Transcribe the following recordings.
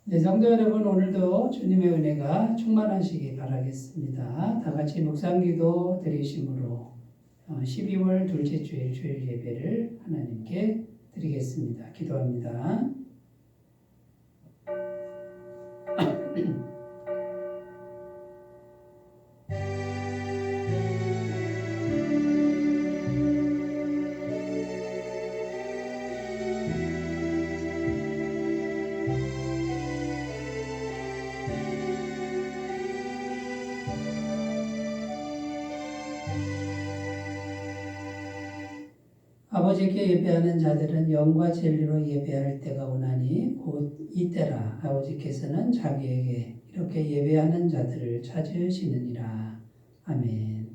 네, 성도 여러분, 오늘도 주님의 은혜가 충만하시기 바라겠습니다. 다 같이 묵상기도 드리심으로 12월 둘째 주일 주일 예배를 하나님께 드리겠습니다. 기도합니다. 아버지께 예배하는 자들은 영과 진리로 예배할 때가 오나니 곧 이때라. 아버지께서는 자기에게 이렇게 예배하는 자들을 찾으시느니라. 아멘.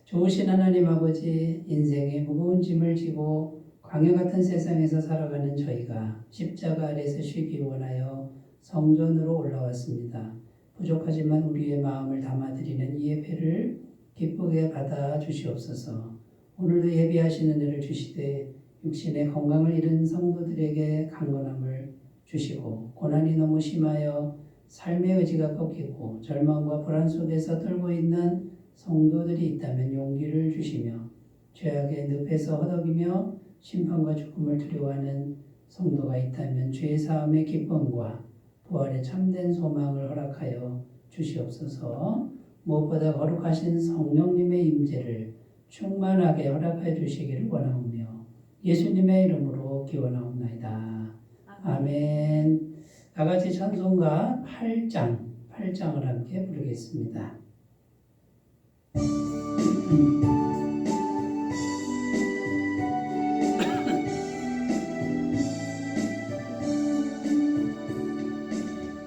좋으신 하나님 아버지, 인생의 무거운 짐을 지고 광야 같은 세상에서 살아가는 저희가 십자가 아래서 쉬기 원하여 성전으로 올라왔습니다. 부족하지만 우리의 마음을 담아드리는 이 예배를 기쁘게 받아 주시옵소서. 오늘도 예비하시는 은혜를 주시되 육신의 건강을 잃은 성도들에게 강건함을 주시고, 고난이 너무 심하여 삶의 의지가 꺾이고 절망과 불안 속에서 떨고 있는 성도들이 있다면 용기를 주시며, 죄악의 늪에서 허덕이며 심판과 죽음을 두려워하는 성도가 있다면 죄 사함의 기쁨과 부활의 참된 소망을 허락하여 주시옵소서. 무엇보다 거룩하신 성령님의 임재를 충만하게 허락해 주시기를 원하오며 예수님의 이름으로 기원하옵나이다. 아멘. 다 같이 찬송가 8장을 함께 부르겠습니다.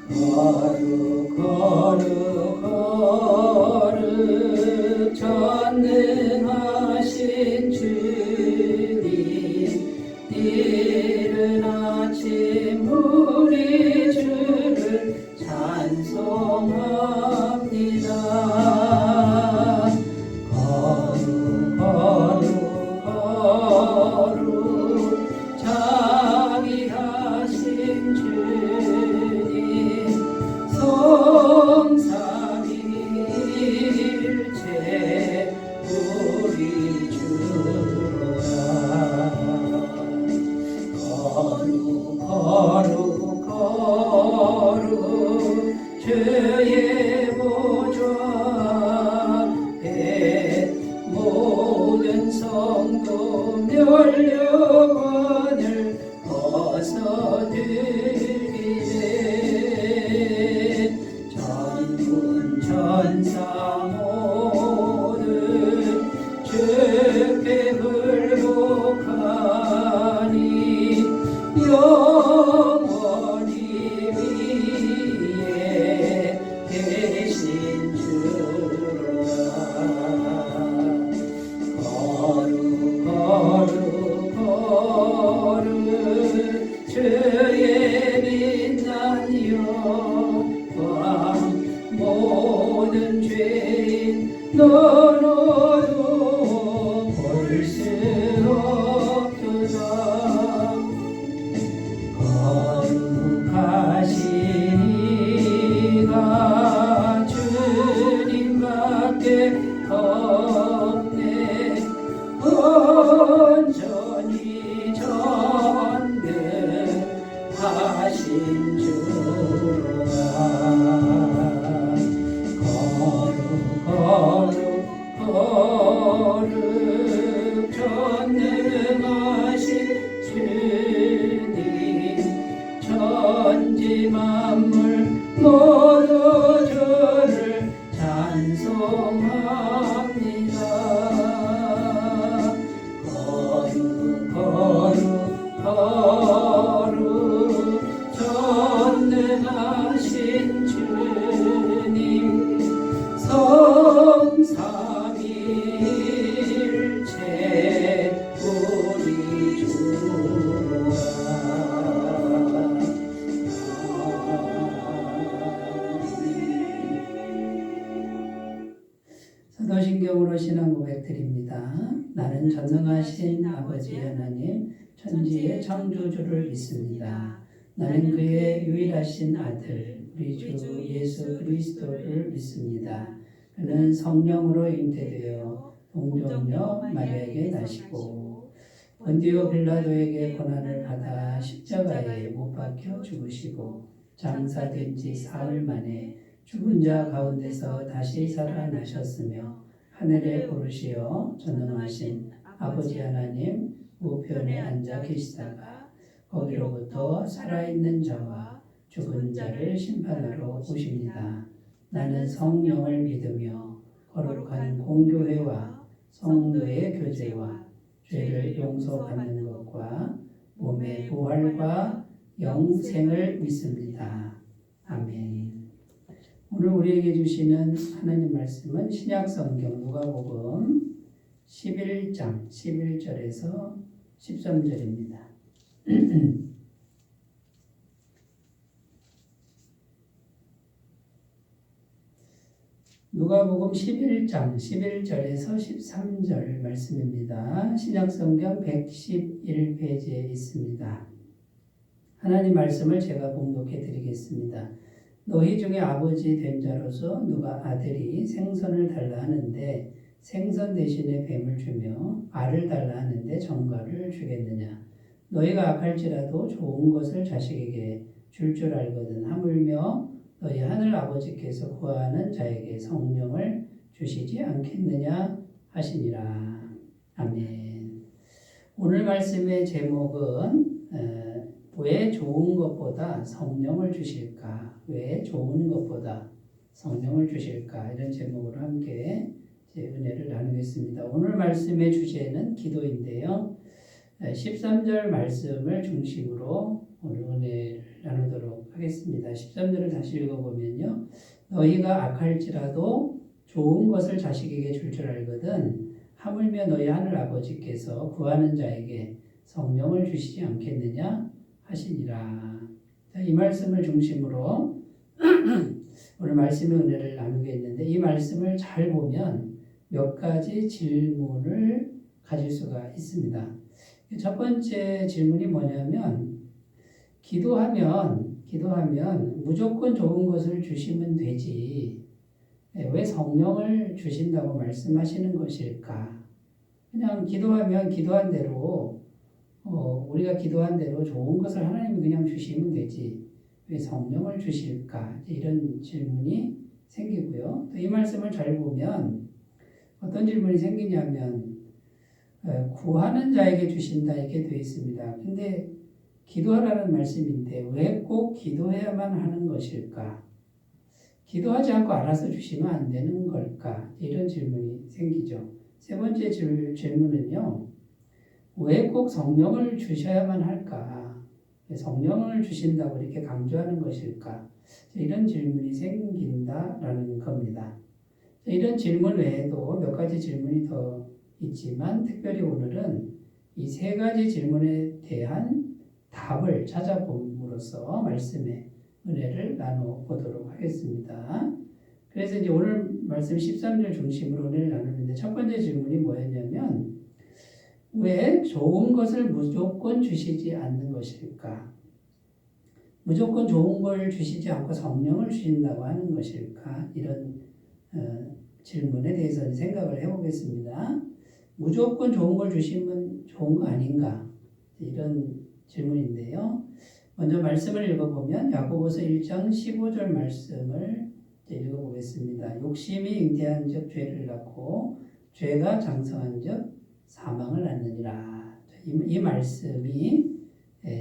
거룩 거룩 거룩 전능하신 주님, 이른 아침 우리 주를 찬송합니다. 거룩 거룩 거룩 자비하신 주님, 성삼일체 우리 주로다. 거룩 거룩 거룩 주의 보좌 앞에 모든 성도 멸류관을 벗어드리되 전군 전사 모든 주께 굴복하니 영원히 위에 계신 주로다. 거룩 거룩 거룩 주의 빛난 영광, 모든 죄인 너로도 볼 수 없도다. 거룩하신 이가 주님밖에 없네. 온전히 전능하신 주로다. 거룩 거룩 전능하신 주님, 천지 만물 모두 주를 찬송합니다. 거룩 거룩 거룩 전능하신 주님, 성삼일체 우리 주로다. 사도신경으로 신앙 고백드립니다. 나는 전능하신 아버지 하나님, 천지의 창조주를 믿습니다. 나는 그의 유일하신 아들 우리 주 예수 그리스도를 믿습니다. 그는 성령으로 잉태되어 동정녀 마리아에게 나시고 본디오 빌라도에게 고난을 받아 십자가에 못 박혀 죽으시고 장사된 지 사흘 만에 죽은 자 가운데서 다시 살아나셨으며 하늘에 오르시어 전능하신 아버지 하나님 우편에 앉아 계시다가 거기로부터 살아있는 자와 죽은 자를 심판하러 오십니다. 나는 성령을 믿으며 거룩한 공교회와 성도의 교제와 죄를 용서받는 것과 몸의 부활과 영생을 믿습니다. 아멘. 오늘 우리에게 주시는 하나님 말씀은 신약성경 누가복음 11장 11절에서 13절입니다. 누가복음 11장 11절에서 13절 말씀입니다. 신약성경 111페이지에 있습니다. 하나님 말씀을 제가 봉독해 드리겠습니다. 너희 중에 아버지 된 자로서 누가 아들이 생선을 달라 하는데 생선 대신에 뱀을 주며 알을 달라 하는데 정갈을 주겠느냐. 너희가 악할지라도 좋은 것을 자식에게 줄 알거든. 하물며 너희 하늘 아버지께서 구하는 자에게 성령을 주시지 않겠느냐 하시니라. 아멘. 오늘 말씀의 제목은 왜 좋은 것보다 성령을 주실까? 왜 좋은 것보다 성령을 주실까? 이런 제목으로 함께 은혜를 나누겠습니다. 오늘 말씀의 주제는 기도인데요. 13절 말씀을 중심으로 오늘 은혜를 나누도록 하겠습니다. 13절을 다시 읽어보면요. 너희가 악할지라도 좋은 것을 자식에게 줄 알거든. 하물며 너희 하늘 아버지께서 구하는 자에게 성령을 주시지 않겠느냐 하시니라. 이 말씀을 중심으로 오늘 말씀의 은혜를 나누겠는데 이 말씀을 잘 보면 몇 가지 질문을 가질 수가 있습니다. 첫 번째 질문이 뭐냐면 기도하면 무조건 좋은 것을 주시면 되지 왜 성령을 주신다고 말씀하시는 것일까? 그냥 기도하면 기도한 대로 우리가 기도한 대로 좋은 것을 하나님이 그냥 주시면 되지 왜 성령을 주실까? 이런 질문이 생기고요. 또 이 말씀을 잘 보면 어떤 질문이 생기냐면 구하는 자에게 주신다 이렇게 되어 있습니다. 근데 기도하라는 말씀인데 왜 꼭 기도해야만 하는 것일까? 기도하지 않고 알아서 주시면 안 되는 걸까? 이런 질문이 생기죠. 세 번째 질문은요. 왜 꼭 성령을 주셔야만 할까? 성령을 주신다고 이렇게 강조하는 것일까? 이런 질문이 생긴다라는 겁니다. 이런 질문 외에도 몇 가지 질문이 더 있지만 특별히 오늘은 이 세 가지 질문에 대한 답을 찾아봄으로써 말씀의 은혜를 나눠보도록 하겠습니다. 그래서 이제 오늘 말씀 13절 중심으로 은혜를 나누는데 첫 번째 질문이 뭐였냐면 왜 좋은 것을 무조건 주시지 않는 것일까? 무조건 좋은 걸 주시지 않고 성령을 주신다고 하는 것일까? 이런 질문에 대해서 생각을 해보겠습니다. 무조건 좋은 걸 주시면 좋은 거 아닌가? 이런 질문인데요. 먼저 말씀을 읽어보면 야고보서 1장 15절 말씀을 읽어보겠습니다. 욕심이 잉태한 즉 죄를 낳고 죄가 장성한 즉 사망을 낳느니라. 이 말씀이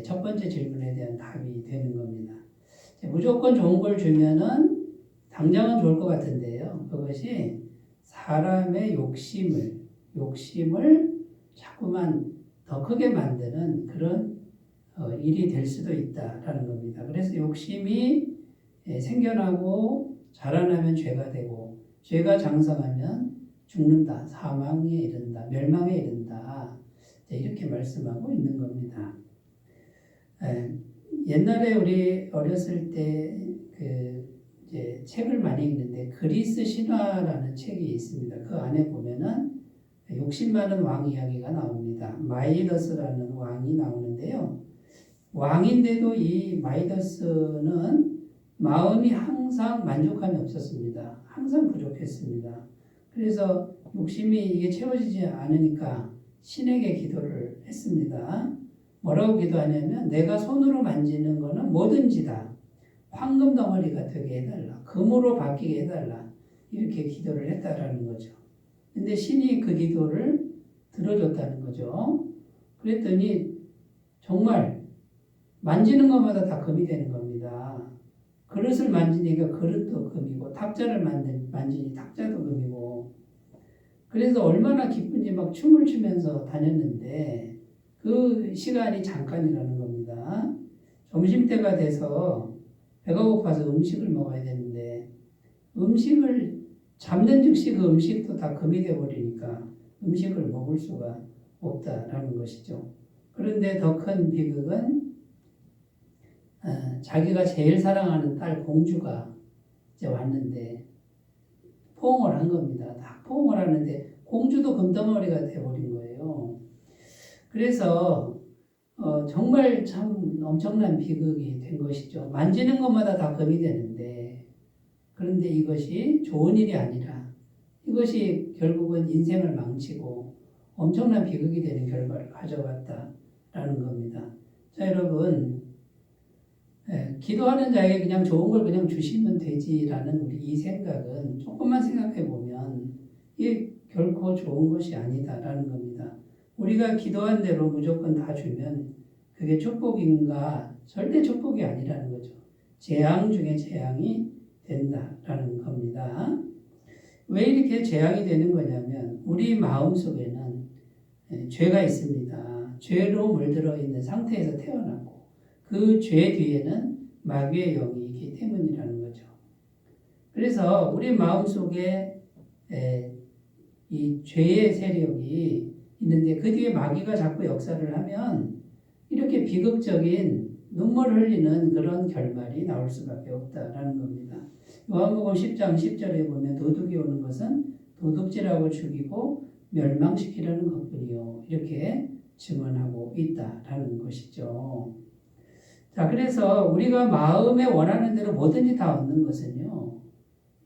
첫 번째 질문에 대한 답이 되는 겁니다. 무조건 좋은 걸 주면은 당장은 좋을 것 같은데요. 그것이 사람의 욕심을 자꾸만 더 크게 만드는 그런 일이 될 수도 있다라는 겁니다. 그래서 욕심이 생겨나고 자라나면 죄가 되고 죄가 장성하면 죽는다, 사망에 이른다, 멸망에 이른다 이렇게 말씀하고 있는 겁니다. 옛날에 우리 어렸을 때 이제 책을 많이 읽는데 그리스 신화라는 책이 있습니다. 그 안에 보면은 욕심 많은 왕 이야기가 나옵니다. 마이더스라는 왕이 나오는데요. 왕인데도 이 마이더스는 마음이 항상 만족함이 없었습니다. 항상 부족했습니다. 그래서 욕심이 이게 채워지지 않으니까 신에게 기도를 했습니다. 뭐라고 기도하냐면 내가 손으로 만지는 거는 뭐든지 다 황금 덩어리가 되게 해달라. 금으로 바뀌게 해달라. 이렇게 기도를 했다라는 거죠. 근데 신이 그 기도를 들어줬다는 거죠. 그랬더니 정말 만지는 것마다 다 금이 되는 겁니다. 그릇을 만지니까 그릇도 금이고 탁자를 만지니 탁자도 금이고 그래서 얼마나 기쁜지 막 춤을 추면서 다녔는데 그 시간이 잠깐이라는 겁니다. 점심때가 돼서 배가 고파서 음식을 먹어야 되는데 음식을 잡는 즉시 그 음식도 다 금이 되어버리니까 음식을 먹을 수가 없다라는 것이죠. 그런데 더 큰 비극은 자기가 제일 사랑하는 딸 공주가 이제 왔는데 포옹을 한 겁니다. 다 포옹을 하는데 공주도 금덩어리가 되어버린 거예요. 그래서 정말 참 엄청난 비극이 된 것이죠. 만지는 것마다 다 금이 되는데 그런데 이것이 좋은 일이 아니라 이것이 결국은 인생을 망치고 엄청난 비극이 되는 결과를 가져왔다라는 겁니다. 자, 여러분, 기도하는 자에게 그냥 좋은 걸 그냥 주시면 되지라는 우리 이 생각은 조금만 생각해 보면 이게 결코 좋은 것이 아니다라는 겁니다. 우리가 기도한 대로 무조건 다 주면 그게 축복인가? 절대 축복이 아니라는 거죠. 재앙 중에 재앙이 된다라는 겁니다. 왜 이렇게 재앙이 되는 거냐면 우리 마음속에는 죄가 있습니다. 죄로 물들어 있는 상태에서 태어났고 그 죄 뒤에는 마귀의 영이 있기 때문이라는 거죠. 그래서 우리 마음속에 이 죄의 세력이 있는데 그 뒤에 마귀가 자꾸 역사를 하면 이렇게 비극적인 눈물을 흘리는 그런 결말이 나올 수밖에 없다라는 겁니다. 요한복음 10장 10절에 보면 도둑이 오는 것은 도둑질하고 죽이고 멸망시키려는 것뿐이요. 이렇게 증언하고 있다라는 것이죠. 자, 그래서 우리가 마음에 원하는 대로 뭐든지 다 얻는 것은요.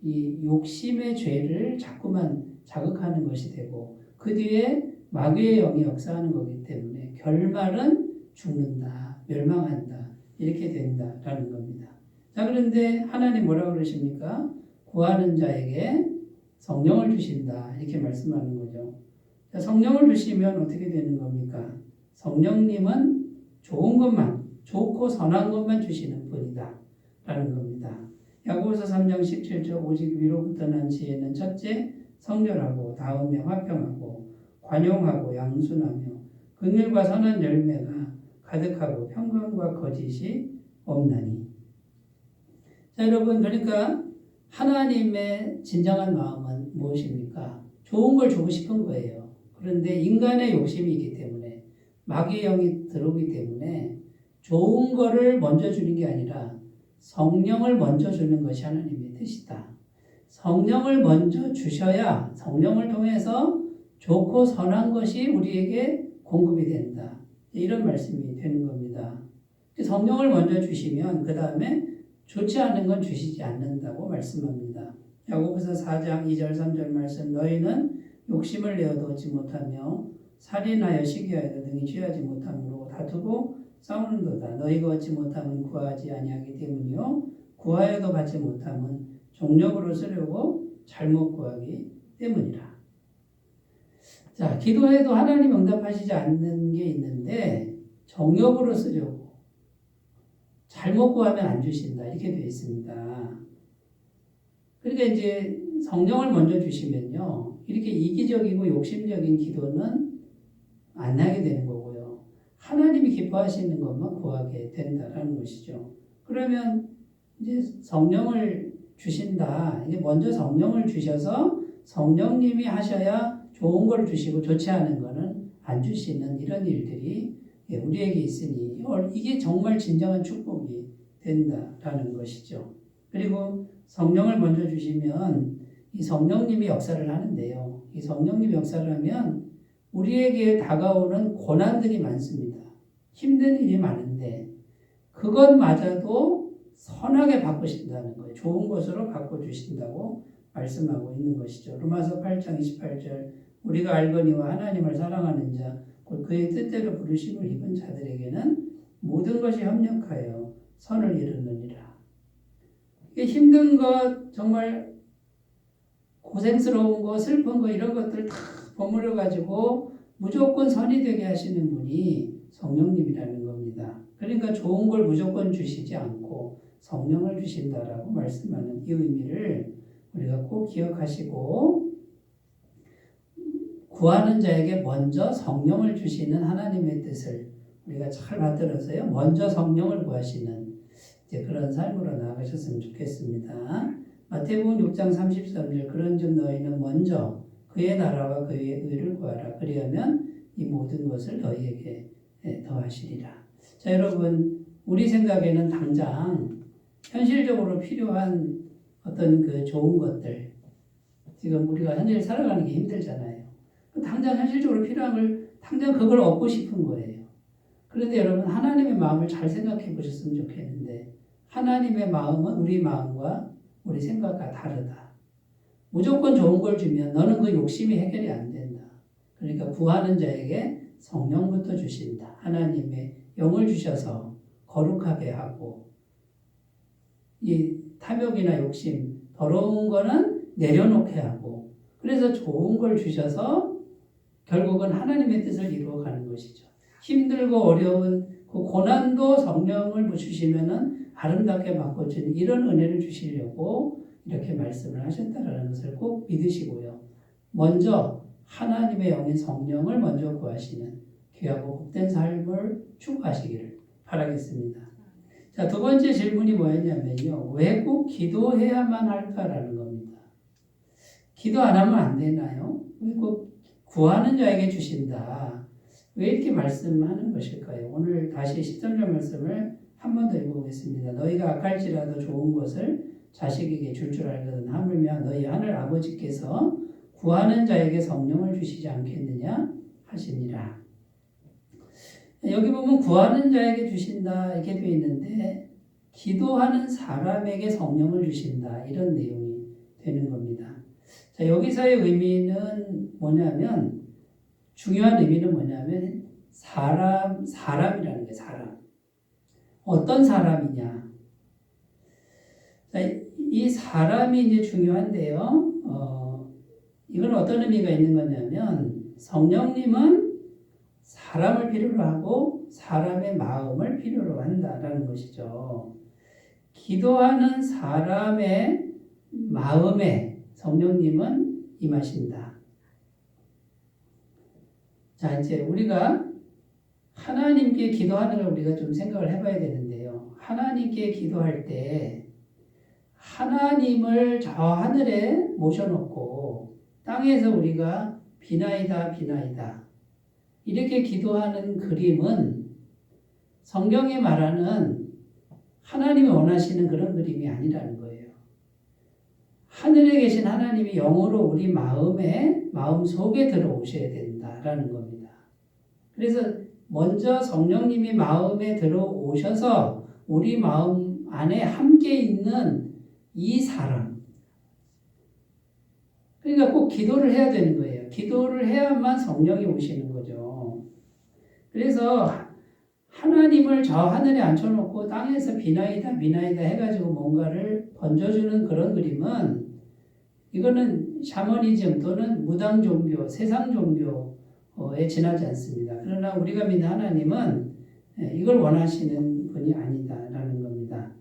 이 욕심의 죄를 자꾸만 자극하는 것이 되고 그 뒤에 마귀의 영이 역사하는 거기 때문에 결말은 죽는다, 멸망한다 이렇게 된다라는 겁니다. 자, 그런데 하나님 뭐라고 그러십니까? 구하는 자에게 성령을 주신다 이렇게 말씀하는 거죠. 자, 성령을 주시면 어떻게 되는 겁니까? 성령님은 좋은 것만, 좋고 선한 것만 주시는 분이다 라는 겁니다. 야고보서 3장 17절 오직 위로부터 난 지혜는 첫째 성결하고 다음에 화평하고 관용하고 양순하며 긍휼과 선한 열매가 가득하고 평강과 거짓이 없나니. 자, 여러분, 그러니까 하나님의 진정한 마음은 무엇입니까? 좋은 걸 주고 싶은 거예요. 그런데 인간의 욕심이 있기 때문에 마귀의 영이 들어오기 때문에 좋은 거를 먼저 주는 게 아니라 성령을 먼저 주는 것이 하나님의 뜻이다. 성령을 먼저 주셔야 성령을 통해서 좋고 선한 것이 우리에게 공급이 된다. 이런 말씀이 되는 겁니다. 성령을 먼저 주시면 그 다음에 좋지 않은 건 주시지 않는다고 말씀합니다. 야고보서 4장 2절 3절 말씀 너희는 욕심을 내어도 얻지 못하며 살인하여 시기하여도 능히 취하지 못함으로 다투고 싸우는도다. 너희가 얻지 못하면 구하지 아니하기 때문이요 구하여도 받지 못하면 종력으로 쓰려고 잘못 구하기 때문이라. 자, 기도해도 하나님 응답하시지 않는 게 있는데 정욕으로 쓰려고 잘못 구하면 안 주신다 이렇게 되어 있습니다. 그러니까 이제 성령을 먼저 주시면요 이렇게 이기적이고 욕심적인 기도는 안 나게 되는 거고요. 하나님이 기뻐하시는 것만 구하게 된다라는 것이죠. 그러면 이제 성령을 주신다. 이게 먼저 성령을 주셔서 성령님이 하셔야 좋은 걸 주시고 좋지 않은 거는 안 주시는 이런 일들이 우리에게 있으니 이게 정말 진정한 축복이 된다라는 것이죠. 그리고 성령을 먼저 주시면 이 성령님이 역사를 하는데요. 이 성령님이 역사를 하면 우리에게 다가오는 고난들이 많습니다. 힘든 일이 많은데 그것마저도 선하게 바꾸신다는 거예요. 좋은 것으로 바꿔주신다고 말씀하고 있는 것이죠. 로마서 8장 28절 우리가 알거니와 하나님을 사랑하는 자 곧 그의 뜻대로 부르심을 입은 자들에게는 모든 것이 협력하여 선을 이루느니라. 이게 힘든 것, 정말 고생스러운 거, 슬픈 거 이런 것들 다 버무려 가지고 무조건 선이 되게 하시는 분이 성령님이라는 겁니다. 그러니까 좋은 걸 무조건 주시지 않고 성령을 주신다라고 말씀하는 이 의미를 우리가 꼭 기억하시고 구하는 자에게 먼저 성령을 주시는 하나님의 뜻을 우리가 잘 받들어서요. 먼저 성령을 구하시는 이제 그런 삶으로 나아가셨으면 좋겠습니다. 마태복음 6장 33절 그런즉 너희는 먼저 그의 나라와 그의 의를 구하라. 그리하면 이 모든 것을 너희에게 더하시리라. 자, 여러분 우리 생각에는 당장 현실적으로 필요한 어떤 그 좋은 것들 지금 우리가 현실 살아가는 게 힘들잖아요. 당장 현실적으로 필요한 걸 당장 그걸 얻고 싶은 거예요. 그런데 여러분 하나님의 마음을 잘 생각해 보셨으면 좋겠는데 하나님의 마음은 우리 마음과 우리 생각과 다르다. 무조건 좋은 걸 주면 너는 그 욕심이 해결이 안 된다. 그러니까 구하는 자에게 성령부터 주신다. 하나님의 영을 주셔서 거룩하게 하고 이 탐욕이나 욕심, 더러운 거는 내려놓게 하고 그래서 좋은 걸 주셔서 결국은 하나님의 뜻을 이루어가는 것이죠. 힘들고 어려운 그 고난도 성령을 주시면은 아름답게 바꿔주는 이런 은혜를 주시려고 이렇게 말씀을 하셨다라는 것을 꼭 믿으시고요. 먼저 하나님의 영인 성령을 먼저 구하시는 귀하고 복된 삶을 추구하시기를 바라겠습니다. 자, 두 번째 질문이 뭐였냐면요. 왜 꼭 기도해야만 할까라는 겁니다. 기도 안 하면 안 되나요? 왜 꼭 구하는 자에게 주신다. 왜 이렇게 말씀하는 것일까요? 오늘 다시 13절 말씀을 한 번 더 읽어보겠습니다. 너희가 악할지라도 좋은 것을 자식에게 줄 알거든 하물며 너희 하늘 아버지께서 구하는 자에게 성령을 주시지 않겠느냐 하시니라. 여기 보면 구하는 자에게 주신다 이렇게 되어 있는데 기도하는 사람에게 성령을 주신다 이런 내용이 되는 겁니다. 자, 여기서의 의미는 뭐냐면 중요한 의미는 뭐냐면 사람이라는 게 사람. 어떤 사람이냐. 자, 이 사람이 이제 중요한데요. 이건 어떤 의미가 있는 거냐면 성령님은 사람을 필요로 하고 사람의 마음을 필요로 한다라는 것이죠. 기도하는 사람의 마음에 성령님은 임하신다. 자, 이제 우리가 하나님께 기도하는 걸 우리가 좀 생각을 해봐야 되는데요. 하나님께 기도할 때 하나님을 저 하늘에 모셔놓고 땅에서 우리가 비나이다 비나이다 이렇게 기도하는 그림은 성경이 말하는 하나님이 원하시는 그런 그림이 아니라는 거예요. 하늘에 계신 하나님이 영으로 우리 마음 속에 들어오셔야 된다라는 겁니다. 그래서 먼저 성령님이 마음에 들어오셔서 우리 마음 안에 함께 있는 이 사람. 그러니까 꼭 기도를 해야 되는 거예요. 기도를 해야만 성령이 오시는 거죠. 그래서 하나님을 저 하늘에 앉혀놓고 땅에서 비나이다 해가지고 뭔가를 던져주는 그런 그림은 이거는 샤머니즘 또는 무당 종교, 세상 종교에 지나지 않습니다. 그러나 우리가 믿는 하나님은 이걸 원하시는 분이 아니다라는 겁니다.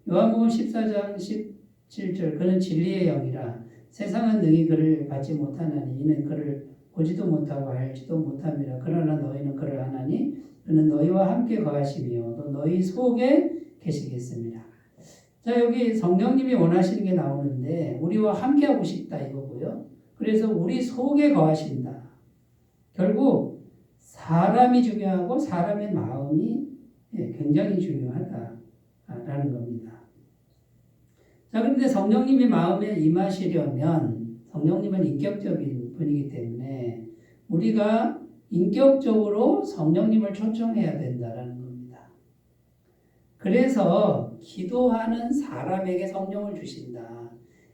요한복음 14장 17절 그는 진리의 영이라 세상은 능히 그를 받지 못하나니 이는 그를 보지도 못하고 알지도 못함이라. 그러나 너희는 그를 아나니 그는 너희와 함께 거하시며 또 너희 속에 계시겠습니다. 자, 여기 성령님이 원하시는 게 나오는데 우리와 함께 하고 싶다 이거고요. 그래서 우리 속에 거하신다. 결국 사람이 중요하고 사람의 마음이 굉장히 중요하다라는 겁니다. 자, 그런데 성령님이 마음에 임하시려면 성령님은 인격적인 분이기 때문에 우리가 인격적으로 성령님을 초청해야 된다라는 겁니다. 그래서 기도하는 사람에게 성령을 주신다.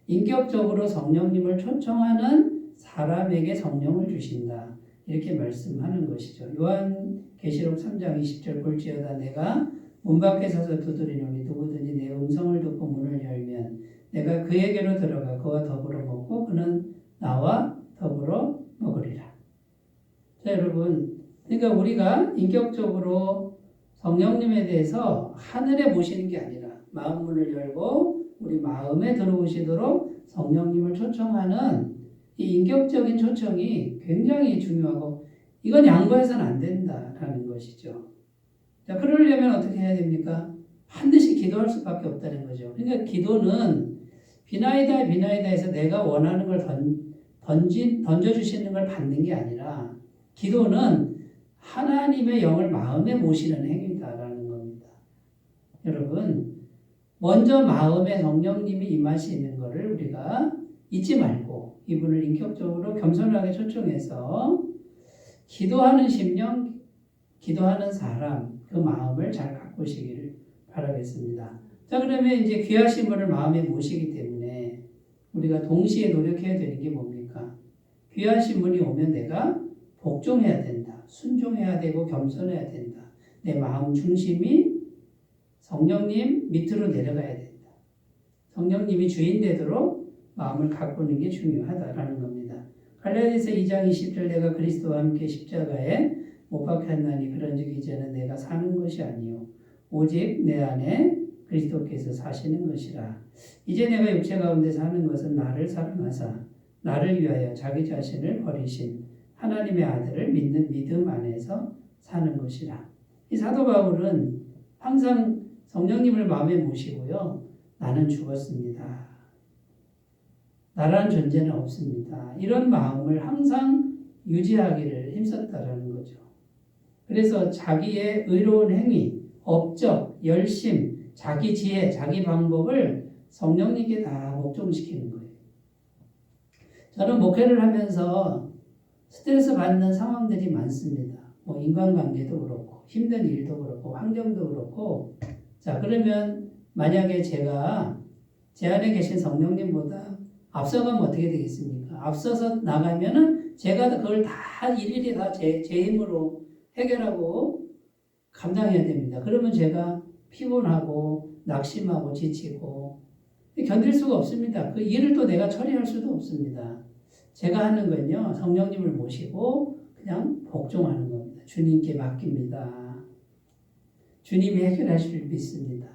인격적으로 성령님을 초청하는 사람에게 성령을 주신다. 이렇게 말씀하는 것이죠. 요한계시록 3장 20절 볼지어다 내가 문 밖에 서서 두드리노니 누구든지 내 음성을 듣고 문을 열면 내가 그에게로 들어가 그와 더불어 먹고 그는 나와 더불어 먹으리라. 자, 여러분, 그러니까 우리가 인격적으로 성령님에 대해서 하늘에 모시는 게 아니라 마음 문을 열고 우리 마음에 들어오시도록 성령님을 초청하는 이 인격적인 초청이 굉장히 중요하고 이건 양보해서는 안 된다라는 것이죠. 자, 그러려면 어떻게 해야 됩니까? 반드시 기도할 수밖에 없다는 거죠. 그러니까 기도는 비나이다 해서 내가 원하는 걸 던져주시는 걸 받는 게 아니라 기도는 하나님의 영을 마음에 모시는 행위다라는 겁니다. 여러분, 먼저 마음에 성령님이 임하시는 것을 우리가 잊지 말고 이분을 인격적으로 겸손하게 초청해서 기도하는 심령, 기도하는 사람, 그 마음을 잘 가꾸시기를 바라겠습니다. 자, 그러면 이제 귀하신 분을 마음에 모시기 때문에 우리가 동시에 노력해야 되는 게 뭡니까? 귀하신 분이 오면 내가 복종해야 된다. 순종해야 되고 겸손해야 된다. 내 마음 중심이 성령님 밑으로 내려가야 된다. 성령님이 주인 되도록 마음을 가꾸는 게 중요하다라는 겁니다. 갈라디아서 2장 20절 내가 그리스도와 함께 십자가에 못 박혔나니 그런즉 이제는 내가 사는 것이 아니요 오직 내 안에 그리스도께서 사시는 것이라. 이제 내가 육체 가운데 사는 것은 나를 사랑하사 나를 위하여 자기 자신을 버리신 하나님의 아들을 믿는 믿음 안에서 사는 것이라. 이 사도 바울은 항상 성령님을 마음에 모시고요. 나는 죽었습니다. 나라는 존재는 없습니다. 이런 마음을 항상 유지하기를 힘썼다라는 거죠. 그래서 자기의 의로운 행위, 업적, 열심, 자기 지혜, 자기 방법을 성령님께 다 복종시키는 거예요. 저는 목회를 하면서 스트레스 받는 상황들이 많습니다. 뭐 인간관계도 그렇고 힘든 일도 그렇고 환경도 그렇고 자 그러면 만약에 제가 제 안에 계신 성령님보다 앞서가면 어떻게 되겠습니까? 앞서서 나가면은 제가 그걸 다 일일이 다 제 힘으로 해결하고 감당해야 됩니다. 그러면 제가 피곤하고 낙심하고 지치고 견딜 수가 없습니다. 그 일을 또 내가 처리할 수도 없습니다. 제가 하는 건요, 성령님을 모시고 그냥 복종하는 겁니다. 주님께 맡깁니다. 주님이 해결하실 줄 믿습니다.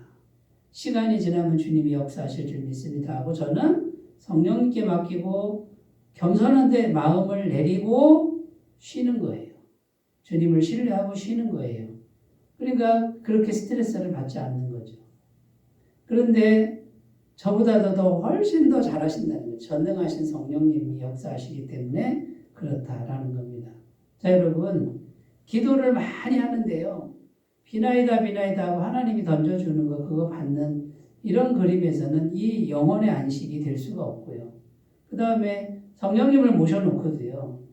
시간이 지나면 주님이 역사하실 줄 믿습니다. 하고 저는 성령님께 맡기고 겸손한데 마음을 내리고 쉬는 거예요. 주님을 신뢰하고 쉬는 거예요. 그러니까 그렇게 스트레스를 받지 않는 거죠. 그런데 저보다도 더 훨씬 더 잘하신다는 거예요. 전능하신 성령님이 역사하시기 때문에 그렇다라는 겁니다. 자, 여러분, 기도를 많이 하는데요. 비나이다 하고 하나님이 던져주는 거 그거 받는 이런 그림에서는 이 영혼의 안식이 될 수가 없고요. 그 다음에 성령님을 모셔놓고도요.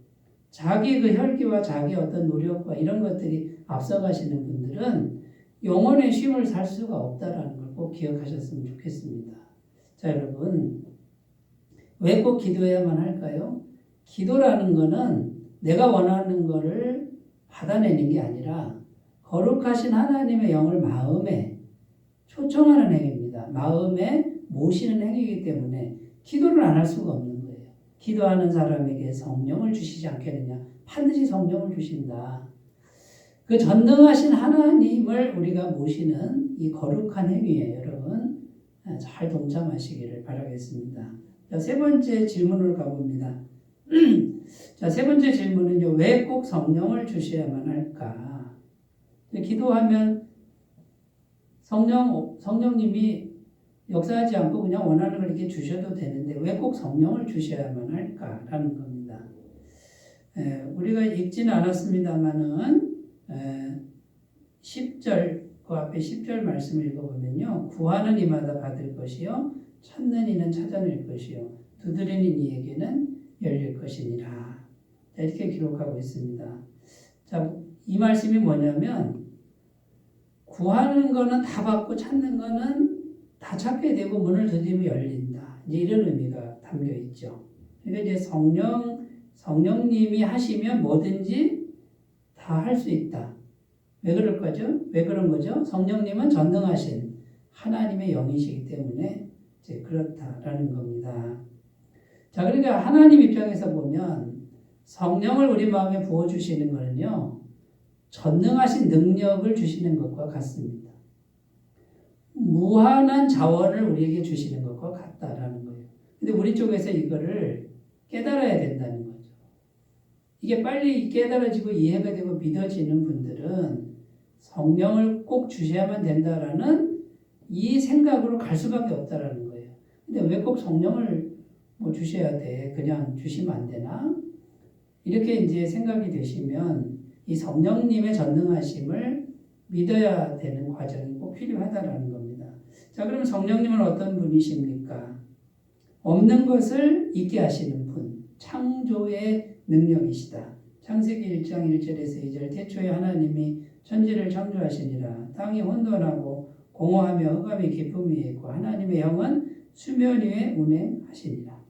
자기 그 혈기와 자기 어떤 노력과 이런 것들이 앞서가시는 분들은 영혼의 쉼을 살 수가 없다라는 걸 꼭 기억하셨으면 좋겠습니다. 자, 여러분, 왜 꼭 기도해야만 할까요? 기도라는 거는 내가 원하는 거를 받아내는 게 아니라 거룩하신 하나님의 영을 마음에 초청하는 행위입니다. 마음에 모시는 행위이기 때문에 기도를 안 할 수가 없는 거예요. 기도하는 사람에게 성령을 주시지 않겠느냐? 반드시 성령을 주신다. 그 전능하신 하나님을 우리가 모시는 이 거룩한 행위에 여러분 잘 동참하시기를 바라겠습니다. 자, 세 번째 질문으로 가봅니다. 자, 세 번째 질문은요. 왜 꼭 성령을 주셔야만 할까? 기도하면 성령님이 역사하지 않고 그냥 원하는 걸 이렇게 주셔도 되는데 왜 꼭 성령을 주셔야만 할까라는 겁니다. 우리가 읽지는 않았습니다만은 10절 그 앞에 10절 말씀을 읽어보면요. 구하는 이마다 받을 것이요 찾는 이는 찾아낼 것이요 두드리는 이에게는 열릴 것이니라. 이렇게 기록하고 있습니다. 자, 이 말씀이 뭐냐면 구하는 거는 다 받고 찾는 거는 다 찾게 되고 문을 두드리면 열린다. 이제 이런 의미가 담겨 있죠. 그러니까 이제 성령님이 하시면 뭐든지 다 할 수 있다. 왜 그럴 거죠? 왜 그런 거죠? 성령님은 전능하신 하나님의 영이시기 때문에 이제 그렇다라는 겁니다. 자, 그러니까 하나님 입장에서 보면 성령을 우리 마음에 부어주시는 거는요, 전능하신 능력을 주시는 것과 같습니다. 무한한 자원을 우리에게 주시는 것과 같다라는 거예요. 근데 우리 쪽에서 이거를 깨달아야 된다는 거죠. 이게 빨리 깨달아지고 이해가 되고 믿어지는 분들은 성령을 꼭 주셔야만 된다라는 이 생각으로 갈 수밖에 없다라는 거예요. 근데 왜 꼭 성령을 뭐 주셔야 돼? 그냥 주시면 안 되나? 이렇게 이제 생각이 되시면 이 성령님의 전능하심을 믿어야 되는 과정이 꼭 필요하다라는 겁니다. 자, 그럼 성령님은 어떤 분이십니까? 없는 것을 있게 하시는 분, 창조의 능력이시다. 창세기 1장 1절에서 2절, 태초에 하나님이 천지를 창조하시니라. 땅이 혼돈하고 공허하며 흑암이 깊음 위에 있고 하나님의 영은 수면 위에 운행하시니라.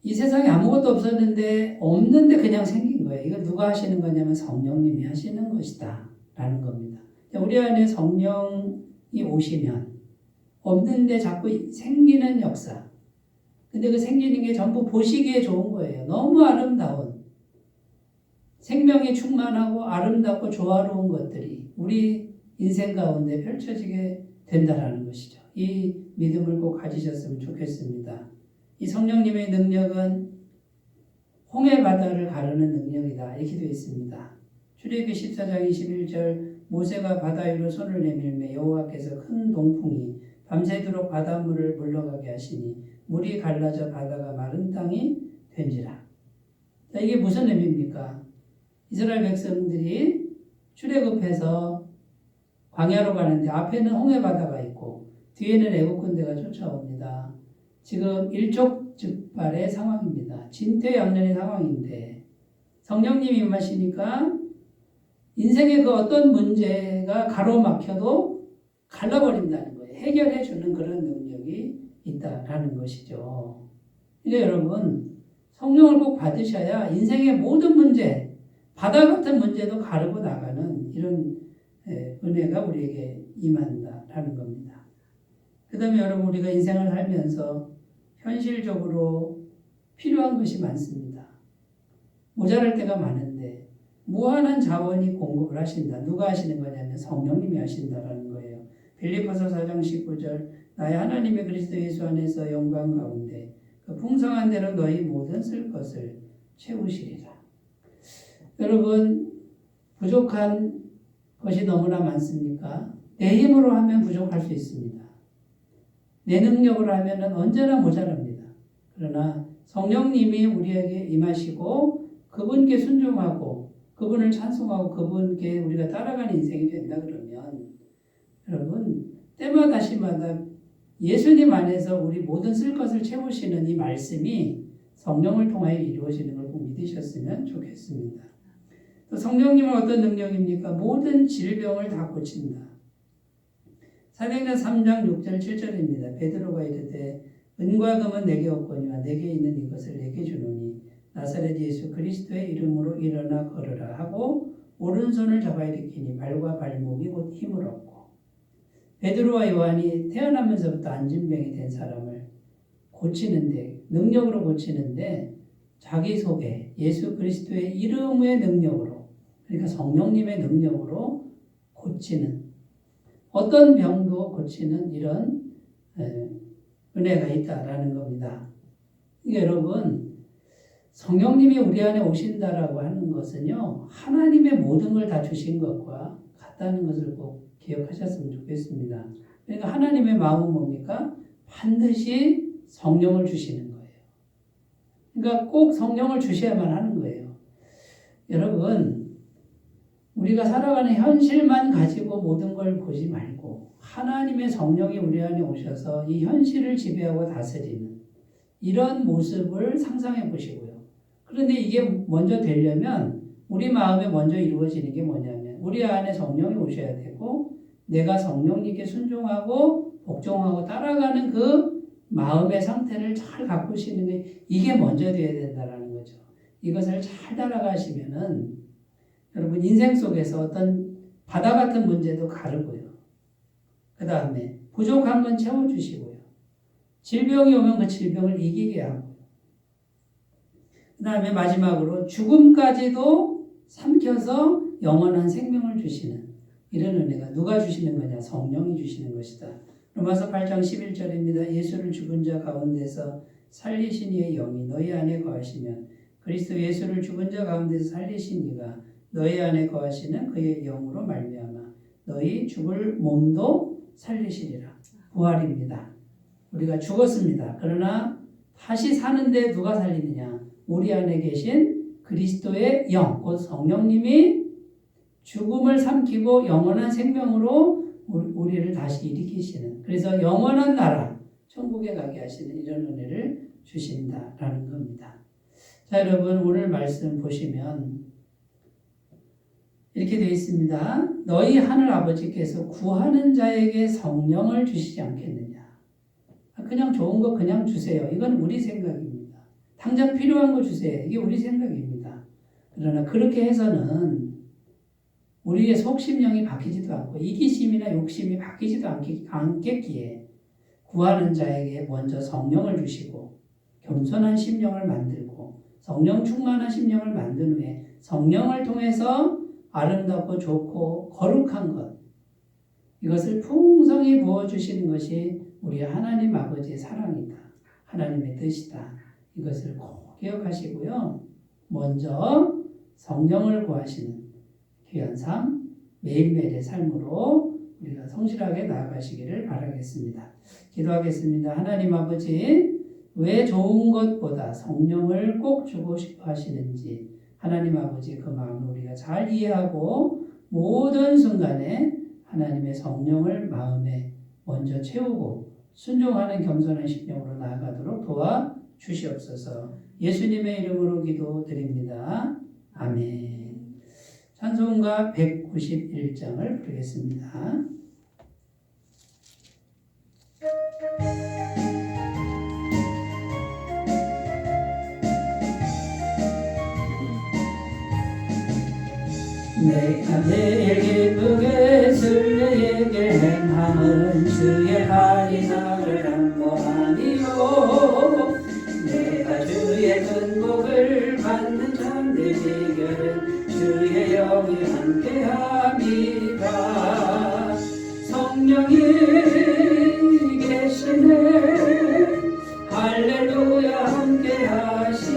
이 세상에 아무것도 없었는데 없는데 그냥 생긴 거예요. 이걸 누가 하시는 거냐면 성령님이 하시는 것이다 라는 겁니다. 우리 안에 성령이 오시면 없는데 자꾸 생기는 역사. 근데 그 생기는 게 전부 보시기에 좋은 거예요. 너무 아름다운 생명이 충만하고 아름답고 조화로운 것들이 우리 인생 가운데 펼쳐지게 된다라는 것이죠. 이 믿음을 꼭 가지셨으면 좋겠습니다. 이 성령님의 능력은 홍해 바다를 가르는 능력이다. 이렇게 되어 있습니다. 출애굽기 14장 21절, 모세가 바다 위로 손을 내밀매 여호와께서 큰 동풍이 밤새도록 바닷물을 물러가게 하시니 물이 갈라져 바다가 마른 땅이 된지라. 자, 이게 무슨 의미입니까? 이스라엘 백성들이 출애굽해서 광야로 가는데 앞에는 홍해 바다가 있고 뒤에는 애국 군대가 쫓아옵니다. 지금 일촉즉발의 상황입니다. 진퇴양난의 상황인데 성령님이 임하시니까 인생의 그 어떤 문제가 가로막혀도 갈라버린다는 거예요. 해결해 주는 그런 능력이 있다라는 것이죠. 그러니까 여러분, 성령을 꼭 받으셔야 인생의 모든 문제, 바다 같은 문제도 가르고 나가는 이런 은혜가 우리에게 임한다라는 겁니다. 그 다음에 여러분, 우리가 인생을 살면서 현실적으로 필요한 것이 많습니다. 모자랄 때가 많은데 무한한 자원이 공급을 하신다. 누가 하시는 거냐면 성령님이 하신다라는 거예요. 빌립보서 4장 19절, 나의 하나님의 그리스도 예수 안에서 영광 가운데 그 풍성한 대로 너희 모든 쓸 것을 채우시리라. 여러분, 부족한 것이 너무나 많습니까? 내 힘으로 하면 부족할 수 있습니다. 내 능력으로 하면 언제나 모자랍니다. 그러나 성령님이 우리에게 임하시고 그분께 순종하고 그분을 찬송하고 그분께 우리가 따라가는 인생이 된다 그러면 여러분, 때마다 시마다 예수님 안에서 우리 모든 쓸 것을 채우시는 이 말씀이 성령을 통하여 이루어지는 걸 꼭 믿으셨으면 좋겠습니다. 또 성령님은 어떤 능력입니까? 모든 질병을 다 고친다. 사도행전 3장 6절 7절입니다. 베드로가 이르되 은과 금은 내게 없거니와 내게 있는 이것을 내게 주노니 나사렛 예수 그리스도의 이름으로 일어나 걸으라 하고 오른손을 잡아 일으키니 발과 발목이 곧 힘을 얻고. 베드로와 요한이 태어나면서부터 안진병이 된 사람을 고치는데, 능력으로 고치는데 자기 속에 예수 그리스도의 이름의 능력으로, 그러니까 성령님의 능력으로 고치는, 어떤 병도 고치는 이런 은혜가 있다라는 겁니다. 여러분, 성령님이 우리 안에 오신다라고 하는 것은요, 하나님의 모든 걸 다 주신 것과 같다는 것을 꼭 기억하셨으면 좋겠습니다. 그러니까 하나님의 마음은 뭡니까? 반드시 성령을 주시는 거예요. 그러니까 꼭 성령을 주셔야만 하는 거예요. 여러분, 우리가 살아가는 현실만 가지고 모든 걸 보지 말고 하나님의 성령이 우리 안에 오셔서 이 현실을 지배하고 다스리는 이런 모습을 상상해 보시고요. 그런데 이게 먼저 되려면 우리 마음에 먼저 이루어지는 게 뭐냐면 우리 안에 성령이 오셔야 되고 내가 성령님께 순종하고 복종하고 따라가는 그 마음의 상태를 잘 가꾸시는 게 이게 먼저 돼야 된다는 거죠. 이것을 잘 따라가시면은 여러분 인생 속에서 어떤 바다 같은 문제도 가르고요. 그 다음에 부족한 건 채워주시고요. 질병이 오면 그 질병을 이기게 하고요. 그 다음에 마지막으로 죽음까지도 삼켜서 영원한 생명을 주시는 이런 은혜가 누가 주시는 거냐? 성령이 주시는 것이다. 로마서 8장 11절입니다. 예수를 죽은 자 가운데서 살리신 이의 영이 너희 안에 거하시면 그리스도 예수를 죽은 자 가운데서 살리신 이가 너희 안에 거하시는 그의 영으로 말미암아 너희 죽을 몸도 살리시리라. 부활입니다. 우리가 죽었습니다. 그러나 다시 사는데 누가 살리느냐? 우리 안에 계신 그리스도의 영, 곧 성령님이 죽음을 삼키고 영원한 생명으로 우리를 다시 일으키시는, 그래서 영원한 나라, 천국에 가게 하시는 이런 은혜를 주신다라는 겁니다. 자, 여러분 오늘 말씀 보시면 이렇게 되어 있습니다. 너희 하늘 아버지께서 구하는 자에게 성령을 주시지 않겠느냐. 그냥 좋은 거 그냥 주세요. 이건 우리 생각입니다. 당장 필요한 거 주세요. 이게 우리 생각입니다. 그러나 그렇게 해서는 우리의 속심령이 바뀌지도 않고 이기심이나 욕심이 바뀌지도 않겠기에 구하는 자에게 먼저 성령을 주시고 겸손한 심령을 만들고 성령 충만한 심령을 만든 후에 성령을 통해서 아름답고 좋고 거룩한 것, 이것을 풍성히 부어주시는 것이 우리 하나님 아버지의 사랑이다. 하나님의 뜻이다. 이것을 꼭 기억하시고요. 먼저 성령을 구하시는 귀한 삶, 매일매일의 삶으로 우리가 성실하게 나아가시기를 바라겠습니다. 기도하겠습니다. 하나님 아버지, 왜 좋은 것보다 성령을 꼭 주고 싶어 하시는지 하나님 아버지 그 마음을 우리가 잘 이해하고 모든 순간에 하나님의 성령을 마음에 먼저 채우고 순종하는 겸손한 심령으로 나아가도록 도와 주시옵소서. 예수님의 이름으로 기도드립니다. 아멘. 찬송가 191장을 부르겠습니다. 내가 내일 기쁘게 순례에게 행함은 주의 발이 나를 안보하니요. 내가 주의 큰 복을 받는 참된 비결은 주의 영이 함께함이다. 성령이 계시네. 할렐루야 함께하시네.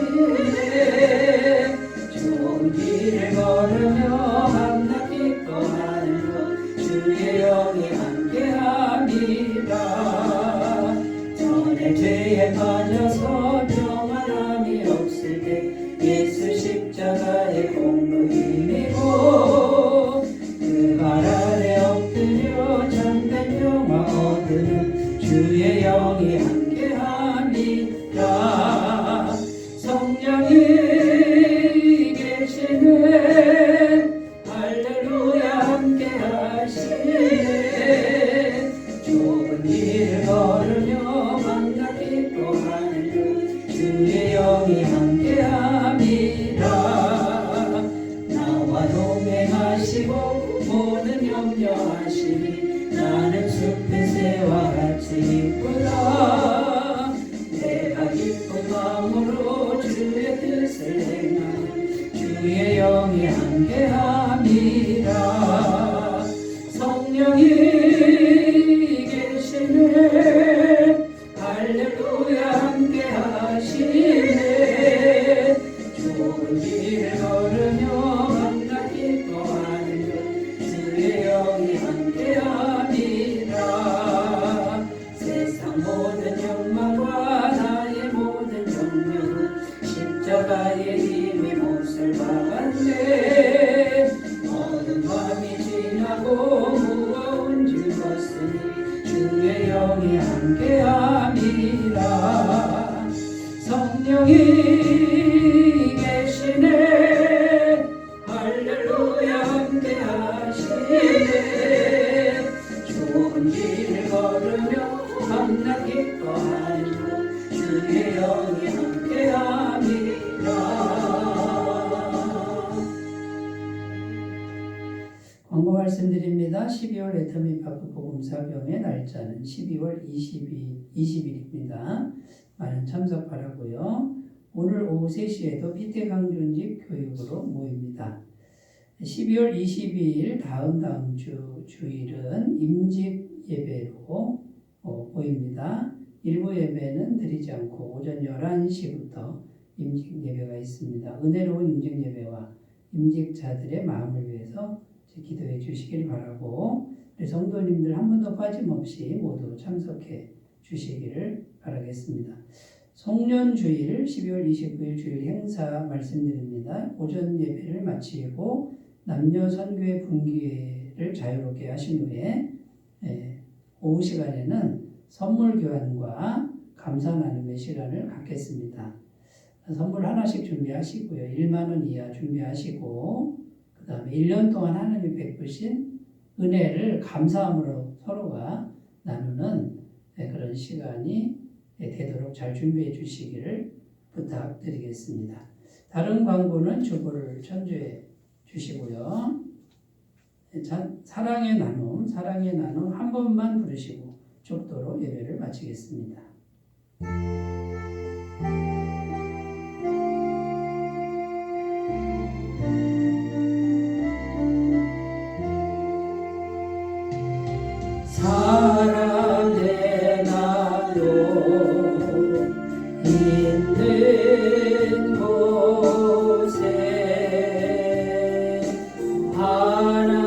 좋은 길을 걸으며 밤낮 기뻐하는 것 주의 영이 함께함이다. 전에 죄에 빠져서 평안함이 없을 때 예수 십자가의 공로 힘이고 그 발 아래 엎드려 참된 평화 얻으는 주의 영이 함께함이다. 성령이 계시네. 할렐루야 함께하시네. 좋은 길 걸으며 만나 기뻐하는 그 주의 영이 함께함이다. 나와 동행하시고 모든 염려하시니 나는 숲의 새와 같이 기쁘다. 내가 기쁜 마음으로 주의 뜻을 행하는 주의 영이 함께함이라. 성령이 계시네. 할렐루야 함께하시네. 좋은 길을 걸으며 만나 기뻐하는 것 주의 영이 함께함이라. 세상 모든 욕망과 나의 모든 정욕은 십자가의 힘이 못을 박았네. 어두운 밤이 지나고 무거운 즐거웠으니 주의 영이 함께함이라. 성령이 계시네. 할렐루야 함께하시네. 기뻐하는 주의 영이 함께함이라. 광고 말씀드립니다. 12월 애터미 파크 복음사병의 날짜는 12월 20일입니다. 많은 참석 바라고요. 오늘 오후 3시에도 피태 강준직 교육으로 모입니다. 12월 22일 다음 주일은 임직 예배로 모입니다. 일부 예배는 드리지 않고 오전 11시부터 임직 예배가 있습니다. 은혜로운 임직 예배와 임직자들의 마음을 위해서 기도해 주시길 바라고, 성도님들 한 번도 빠짐없이 모두 참석해 주시기를 바라겠습니다. 송년주일 12월 29일 주일 행사 말씀드립니다. 오전 예배를 마치고 남녀 선교회 분기회를 자유롭게 하신 후에 오후 시간에는 선물 교환과 감사 나눔의 시간을 갖겠습니다. 선물 하나씩 준비하시고요. 1만 원 이하 준비하시고, 그 다음에 1년 동안 하나님이 베푸신 은혜를 감사함으로 서로가 나누는 그런 시간이 되도록 잘 준비해 주시기를 부탁드리겠습니다. 다른 광고는 주보를 천주해 주시고요. 사랑의 나눔 한 번만 부르시고 족도로 예배를 마치겠습니다. 사랑의 나눔 있는 곳에 하나님께서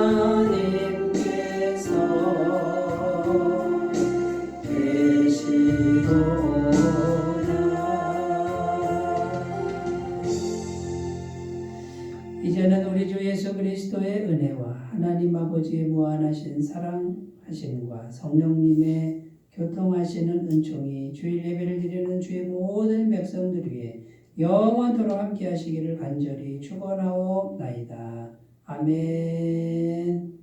계시도다. 이제는 우리 주 예수 그리스도의 은혜와 하나님 아버지의 무한하신 사랑하심과 성령님의 교통하시는 은총이 주일 예배를 드리는 주의 모든 백성들 위해 영원토록 함께 하시기를 간절히 축원하옵나이다. 아멘.